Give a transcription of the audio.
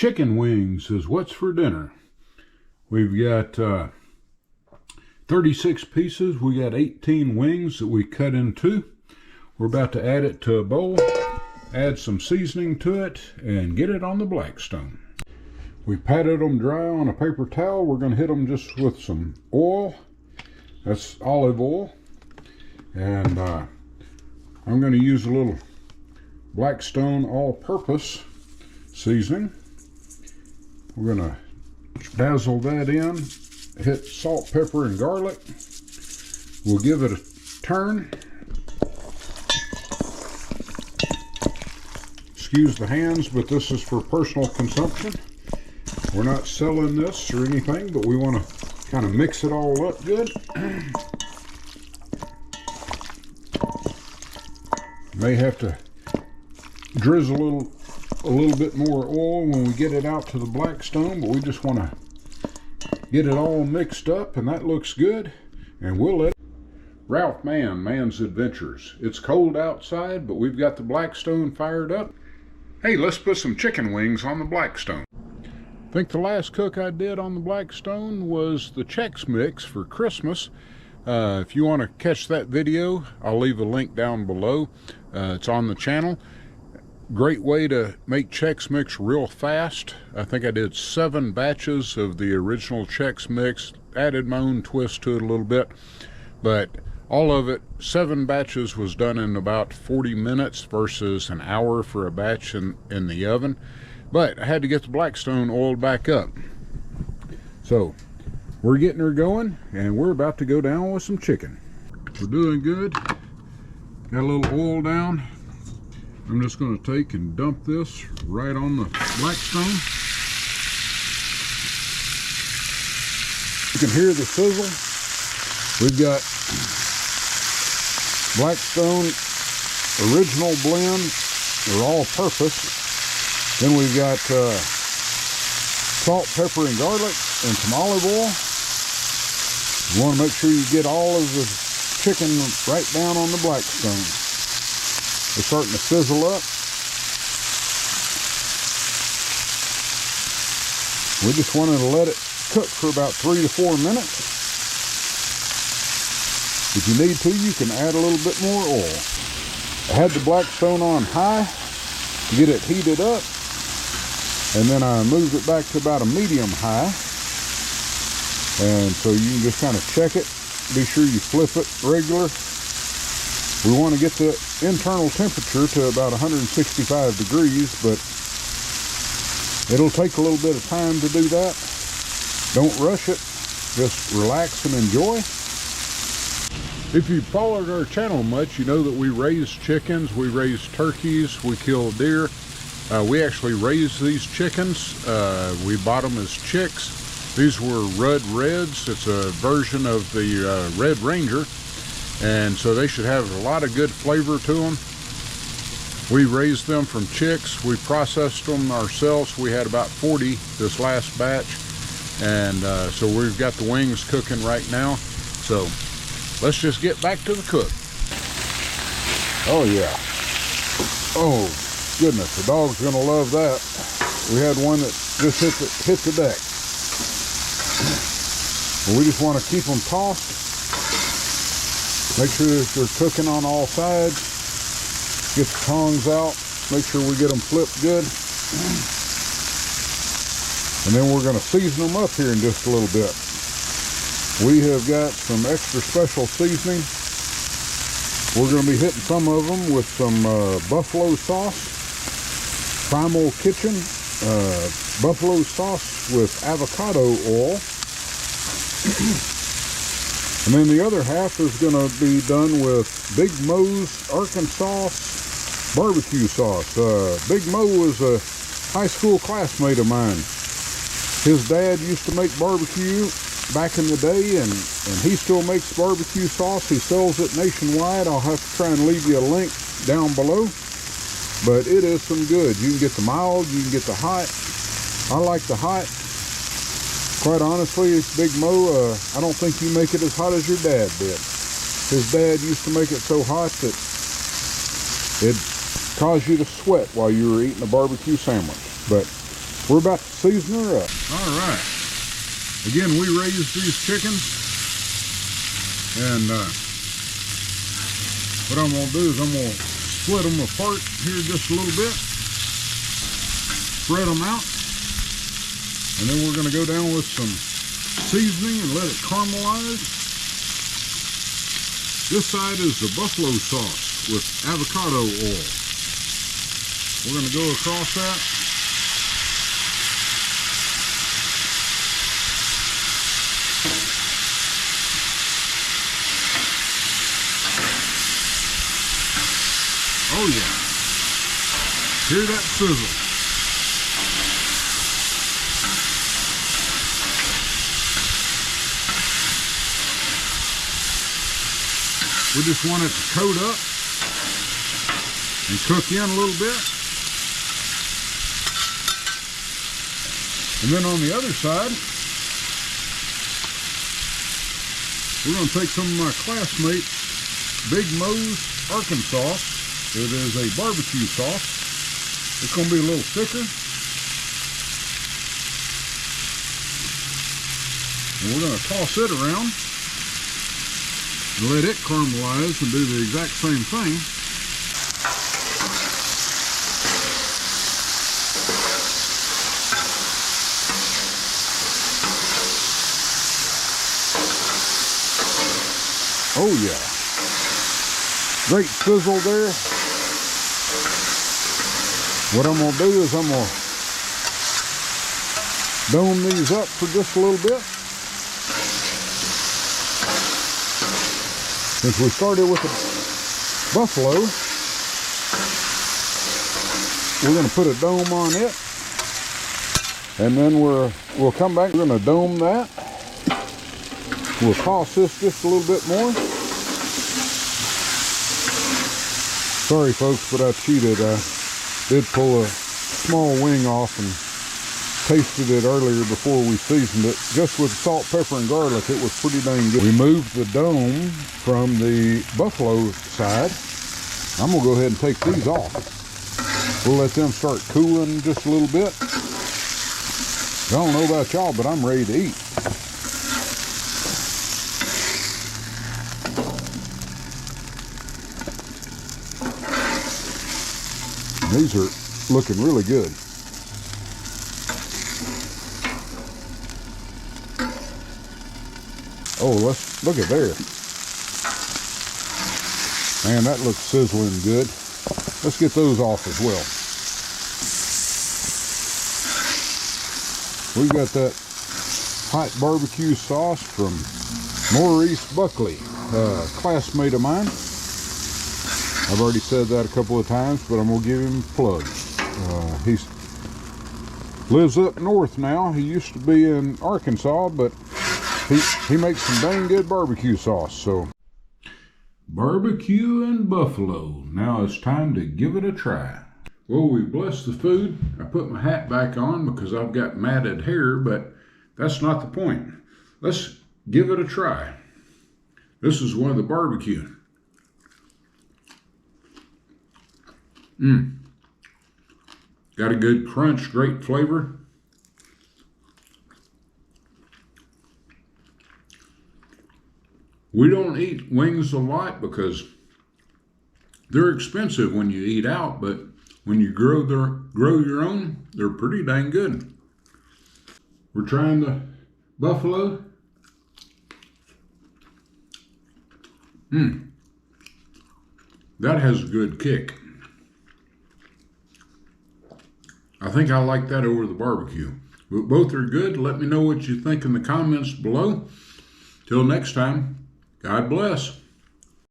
Chicken wings is what's for dinner. We've got 36 pieces. We got 18 wings that we cut in two. We're about to add it to a bowl, add some seasoning to it, and get it on the Blackstone. We patted them dry on a paper towel. We're going to hit them just with some oil. That's olive oil. And I'm going to use a little Blackstone all-purpose seasoning. We're going to dazzle that in, hit salt, pepper, and garlic. We'll give it a turn. Excuse the hands, but this is for personal consumption. We're not selling this or anything, but we want to kind of mix it all up good. May have to drizzle a little bit more oil when we get it out to the Blackstone, but we just want to get it all mixed up, and that looks good. And we'll let Ralph Man's Adventures. It's cold outside, but we've got the Blackstone fired up. Hey, let's put some chicken wings on the Blackstone. I think the last cook I did on the Blackstone was the Chex Mix for Christmas. If you want to catch that video, I'll leave a link down below. It's on the channel. Great way to make Chex Mix real fast. I think I did 7 batches of the original Chex Mix, added my own twist to it a little bit, but all of it, 7 batches, was done in about 40 minutes versus an hour for a batch in the oven. But I had to get the Blackstone oiled back up. So we're getting her going, and we're about to go down with some chicken. We're doing good. Got a little oil down. I'm just going to take and dump this right on the Blackstone. You can hear the sizzle. We've got Blackstone original blend, or all-purpose. Then we've got salt, pepper, and garlic, and some olive oil. You want to make sure you get all of the chicken right down on the Blackstone. It's starting to sizzle up. We just wanted to let it cook for about 3 to 4 minutes. If you need to, you can add a little bit more oil. I had the Blackstone on high to get it heated up, and then I moved it back to about a medium high. And so you can just kind of check it. Be sure you flip it regular. We want to get the internal temperature to about 165 degrees, but it'll take a little bit of time to do that. Don't rush it. Just relax and enjoy. If you've followed our channel much, you know that we raise chickens, we raise turkeys, we kill deer. We actually raise these chickens. We bought them as chicks. These were Rudd Reds. It's a version of the Red Ranger, and so they should have a lot of good flavor to them. We raised them from chicks. We processed them ourselves. We had about 40 this last batch, and so we've got the wings cooking right now. So let's just get back to the cook. Oh yeah. Oh goodness, the dog's gonna love that. We had one that just hit the deck. And we just want to keep them tossed. Make sure that they're cooking on all sides. Get the tongs out. Make sure we get them flipped good. And then we're going to season them up here in just a little bit. We have got some extra special seasoning. We're going to be hitting some of them with some buffalo sauce, Primal Kitchen buffalo sauce with avocado oil. And then the other half is going to be done with Big Mo's Arkansas barbecue sauce. Big Mo was a high school classmate of mine. His dad used to make barbecue back in the day, and he still makes barbecue sauce. He sells it nationwide. I'll have to try and leave you a link down below. But it is some good. You can get the mild, you can get the hot. I like the hot. Quite honestly, Big Mo, I don't think you make it as hot as your dad did. His dad used to make it so hot that it caused you to sweat while you were eating a barbecue sandwich. But we're about to season her up. All right. Again, we raised these chickens, and what I'm gonna do is I'm gonna split them apart here just a little bit, spread them out, and then we're gonna go down with some seasoning and let it caramelize. This side is the buffalo sauce with avocado oil. We're gonna go across that. Oh yeah, hear that sizzle. We just want it to coat up and cook in a little bit. And then on the other side, we're going to take some of my classmates' Big Mo's Arkansas. It is a barbecue sauce. It's going to be a little thicker. And we're going to toss it around and let it caramelize and do the exact same thing. Oh yeah. Great sizzle there. What I'm going to do is I'm going to dome these up for just a little bit. Since we started with the buffalo, we're going to put a dome on it. And then we'll come back, we're going to dome that. We'll toss this just a little bit more. Sorry folks, but I cheated. I did pull a small wing off and tasted it earlier before we seasoned it. Just with salt, pepper, and garlic, it was pretty dang good. We moved the dome from the buffalo side. I'm gonna go ahead and take these off. We'll let them start cooling just a little bit. I don't know about y'all, but I'm ready to eat. These are looking really good. Oh, let's look at there. Man, that looks sizzling good. Let's get those off as well. We've got that hot barbecue sauce from Maurice Buckley, a classmate of mine. I've already said that a couple of times, but I'm going to give him a plug. He lives up north now. He used to be in Arkansas, but he makes some dang good barbecue sauce. So, barbecue and buffalo. Now it's time to give it a try. Well, we blessed the food. I put my hat back on because I've got matted hair, but that's not the point. Let's give it a try. This is one of the barbecue. Got a good crunch, great flavor. We don't eat wings a lot because they're expensive when you eat out, but when you grow your own, they're pretty dang good. We're trying the buffalo. That has a good kick. I think I like that over the barbecue. But both are good. Let me know what you think in the comments below. Till next time, God bless.